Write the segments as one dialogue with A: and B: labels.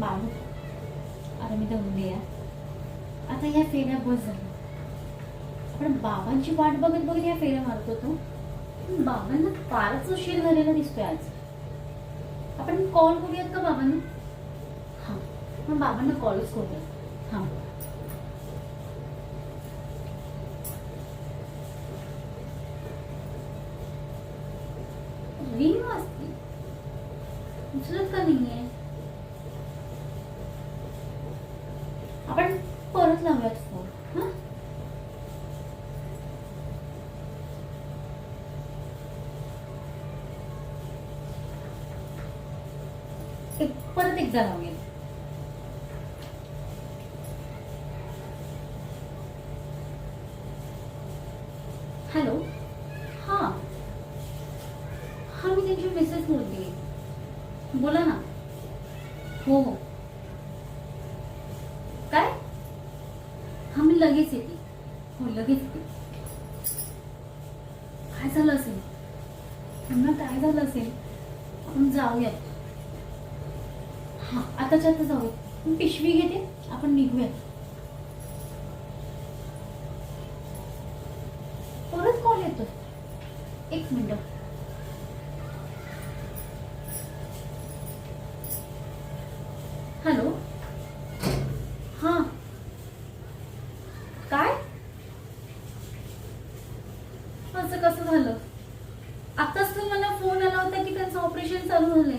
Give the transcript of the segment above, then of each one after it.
A: बाबू, अरे मी दमले आहे. आता ह्या फेऱ्या बस झाल्या. आपण बाबांची वाट बघत बघत ह्या फेऱ्या मारत होतो. बाबांना फारच उशीर झालेला दिसतोय आज. आपण कॉल करूयात का बाबांना? हा, मग बाबांना कॉलच करूया. हा, रिंग वाजती, उचलत का नाहीये? आपण परत लावूयात फोन. हा, परत एकदा लावूयात. हॅलो. हा हा, मी त्यांची मिसेस बोलते. बोला ना. हो हो. काय? हा, मी लगेच येते. हो, लगेच येते. काय झालं असेल? त्यांना काय झालं असेल? आपण जाऊयात. हा, आताच्या आता जाऊयात. मी पिशवी घेते, आपण निघूयात. परत कॉल येतो. एक मिनिट. हॅलो. हा, काय? असं कसं झालं? आताच तर मला फोन आला होता की त्यांचं ऑपरेशन चालू झालंय.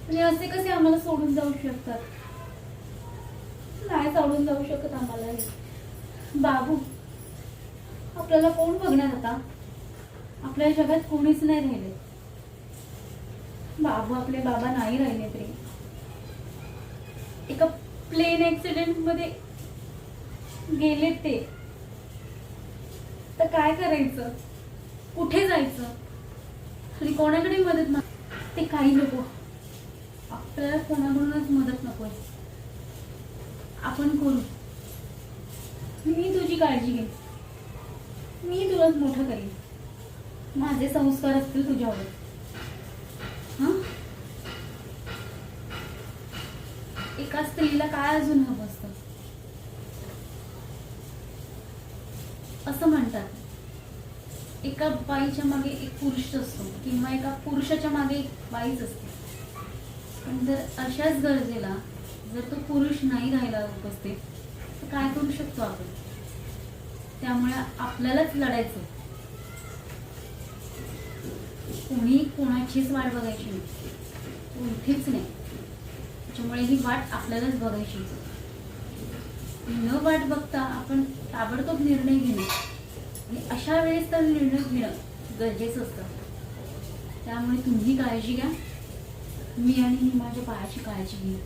A: आणि असे कसे आम्हाला सोडून जाऊ शकतात? नाही सोडून जाऊ शकत आम्हाला हे. बाबू, आपल्याला कोण बघणार आता? आपल्या जगात कोणीच नाही राहिले. बाबू, आपले बाबा नाही राहिले तरी एका प्लेन ऍक्सिडेंट मध्ये गेले ते. तर काय करायचं? कुठे जायचं? आणि कोणाकडे मदत माग? ते काही नको. आपल्याला कोणाकडूनच मदत नकोय. आपण करू. मी तुझी काळजी घेईन. मी तुलाच मोठं करीन. माझे संस्कार असतील तुझ्यावर. हा, एका स्त्रीला काय अजून हवं असतं? असं म्हणतात, एका बाईच्या मागे एक पुरुष असतो किंवा एका पुरुषाच्या मागे एक बाईच असते. पण जर अशाच गरजेला जर तो पुरुष नाही राहिला उपस्थित, तर काय करू शकतो आपण? त्यामुळे आपल्यालाच लढायचं. कोणी कोणाचीच वाट बघायची नाही, कोणतीच नाही. त्याच्यामुळे ही वाट आपल्यालाच बघायची. न वाट बघता आपण ताबडतोब निर्णय घेणं, आणि अशा वेळेस तर निर्णय घेणं गरजेचं असतं. त्यामुळे तुम्ही काळजी घ्या. मी आणि माझ्या पायाची काळजी घेईन.